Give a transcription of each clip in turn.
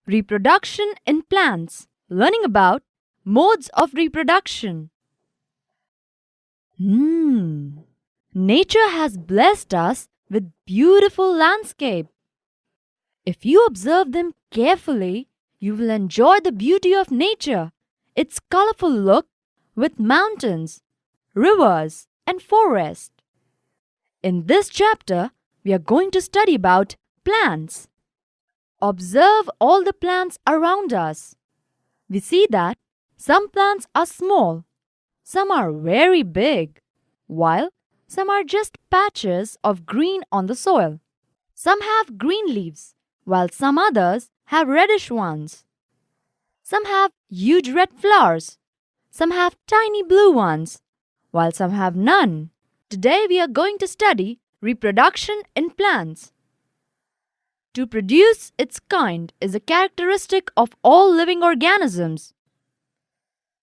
Reproduction in plants. Learning about modes of reproduction. Nature has blessed us with beautiful landscape. If you observe them carefully, you will enjoy the beauty of nature, its colorful look with mountains, rivers, and forests. In this chapter, we are going to study about plants. Observe all the plants around us. We see that some plants are small, some are very big, while some are just patches of green on the soil. Some have green leaves, while some others have reddish ones. Some have huge red flowers, some have tiny blue ones, while some have none. Today we are going to study reproduction in plants. To produce its kind is a characteristic of all living organisms.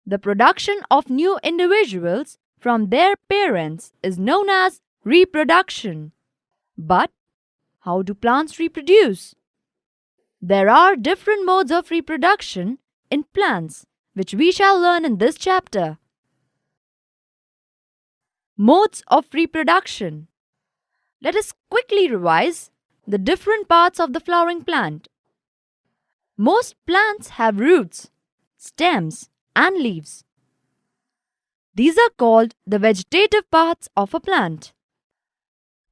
The production of new individuals from their parents is known as reproduction. But how do plants reproduce? There are different modes of reproduction in plants, which we shall learn in this chapter. Modes of reproduction. Let us quickly revise the different parts of the flowering plant. Most plants have roots, stems, and leaves. These are called the vegetative parts of a plant.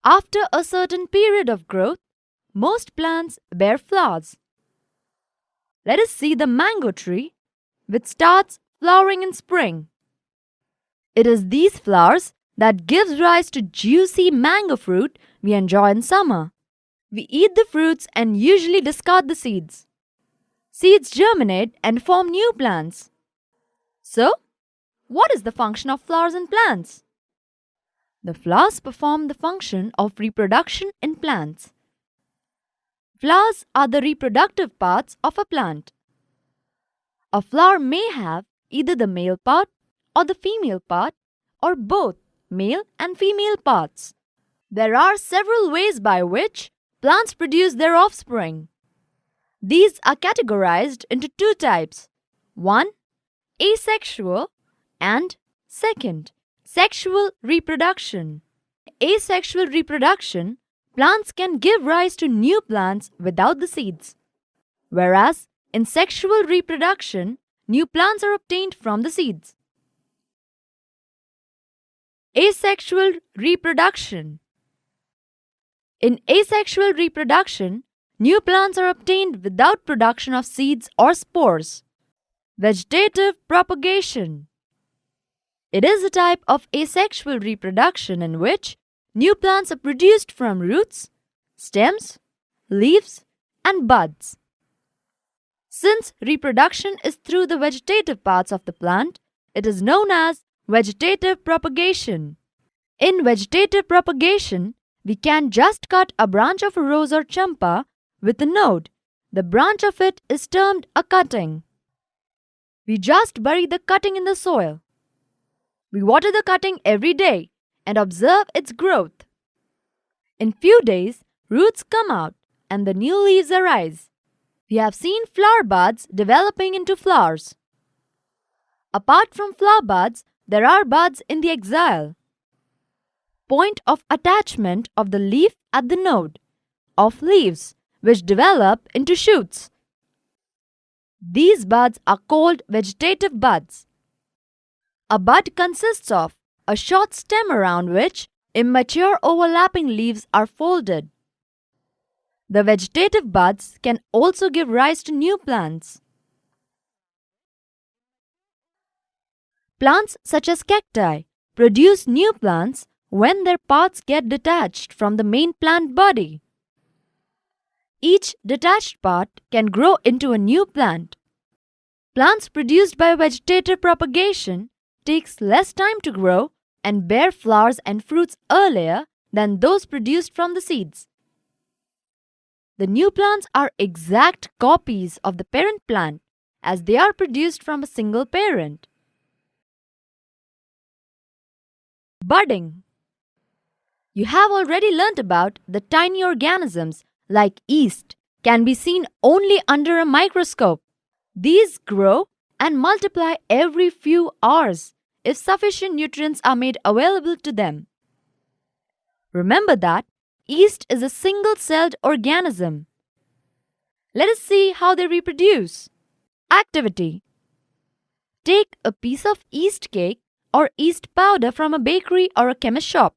After a certain period of growth, most plants bear flowers. Let us see the mango tree, which starts flowering in spring. It is these flowers that gives rise to juicy mango fruit we enjoy in summer. We eat the fruits and usually discard the seeds. Seeds germinate and form new plants. So, what is the function of flowers in plants? The flowers perform the function of reproduction in plants. Flowers are the reproductive parts of a plant. A flower may have either the male part or the female part or both male and female parts. There are several ways by which plants produce their offspring. These are categorized into two types. One, asexual, and second, sexual reproduction. Asexual reproduction, plants can give rise to new plants without the seeds. Whereas in sexual reproduction, new plants are obtained from the seeds. Asexual reproduction. In asexual reproduction, new plants are obtained without production of seeds or spores. Vegetative propagation. It is a type of asexual reproduction in which new plants are produced from roots, stems, leaves, and buds. Since reproduction is through the vegetative parts of the plant, it is known as vegetative propagation. In vegetative propagation, we can just cut a branch of a rose or champa with a node. The branch of it is termed a cutting. We just bury the cutting in the soil. We water the cutting every day and observe its growth. In few days, roots come out and the new leaves arise. We have seen flower buds developing into flowers. Apart from flower buds, there are buds in the axil, point of attachment of the leaf at the node, of leaves which develop into shoots. These buds are called vegetative buds. A bud consists of a short stem around which immature overlapping leaves are folded. The vegetative buds can also give rise to new plants. Plants such as cacti produce new plants when their parts get detached from the main plant body. Each detached part can grow into a new plant. Plants produced by vegetative propagation takes less time to grow and bear flowers and fruits earlier than those produced from the seeds. The new plants are exact copies of the parent plant as they are produced from a single parent. Budding. You have already learnt about the tiny organisms like yeast can be seen only under a microscope. These grow and multiply every few hours if sufficient nutrients are made available to them. Remember that yeast is a single-celled organism. Let us see how they reproduce. Activity. Take a piece of yeast cake or yeast powder from a bakery or a chemist shop.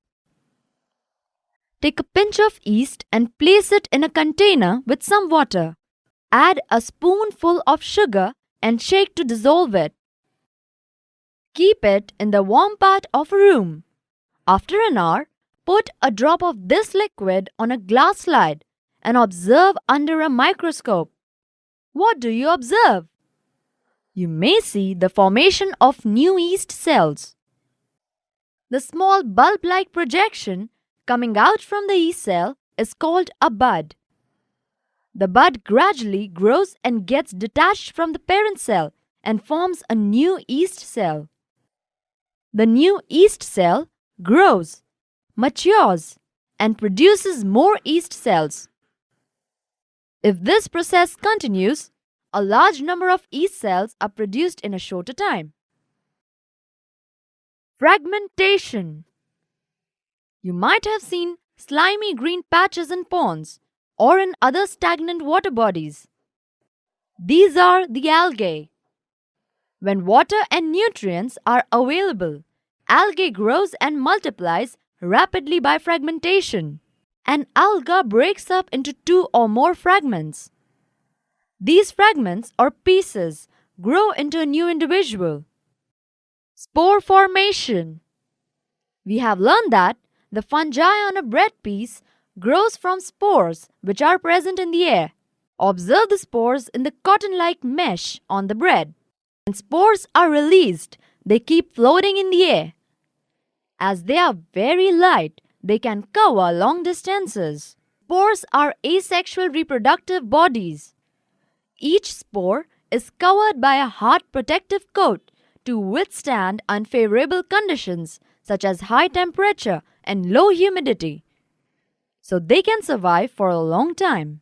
Take a pinch of yeast and place it in a container with some water. Add a spoonful of sugar and shake to dissolve it. Keep it in the warm part of a room. After an hour, put a drop of this liquid on a glass slide and observe under a microscope. What do you observe? You may see the formation of new yeast cells. The small bulb-like projection coming out from the yeast cell is called a bud. The bud gradually grows and gets detached from the parent cell and forms a new yeast cell. The new yeast cell grows, matures, and produces more yeast cells. If this process continues, a large number of yeast cells are produced in a shorter time. Fragmentation. You might have seen slimy green patches in ponds or in other stagnant water bodies. These are the algae. When water and nutrients are available, algae grows and multiplies rapidly by fragmentation. An alga breaks up into two or more fragments. These fragments or pieces grow into a new individual. Spore formation. We have learned that the fungi on a bread piece grows from spores which are present in the air. Observe the spores in the cotton-like mesh on the bread. When spores are released, they keep floating in the air. As they are very light, they can cover long distances. Spores are asexual reproductive bodies. Each spore is covered by a hard protective coat to withstand unfavorable conditions such as high temperature and low humidity, so they can survive for a long time.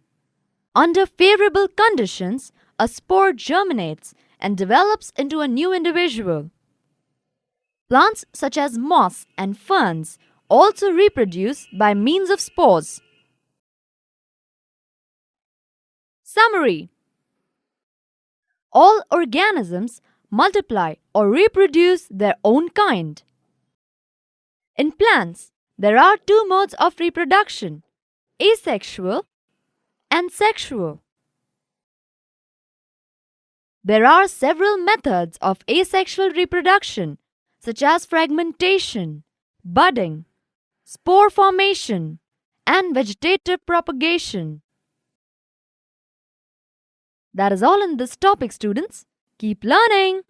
Under favorable conditions, a spore germinates and develops into a new individual. Plants such as moss and ferns also reproduce by means of spores. Summary. All organisms multiply or reproduce their own kind. In plants, there are two modes of reproduction, asexual and sexual. There are several methods of asexual reproduction, such as fragmentation, budding, spore formation, and vegetative propagation. That is all in this topic, students. Keep learning!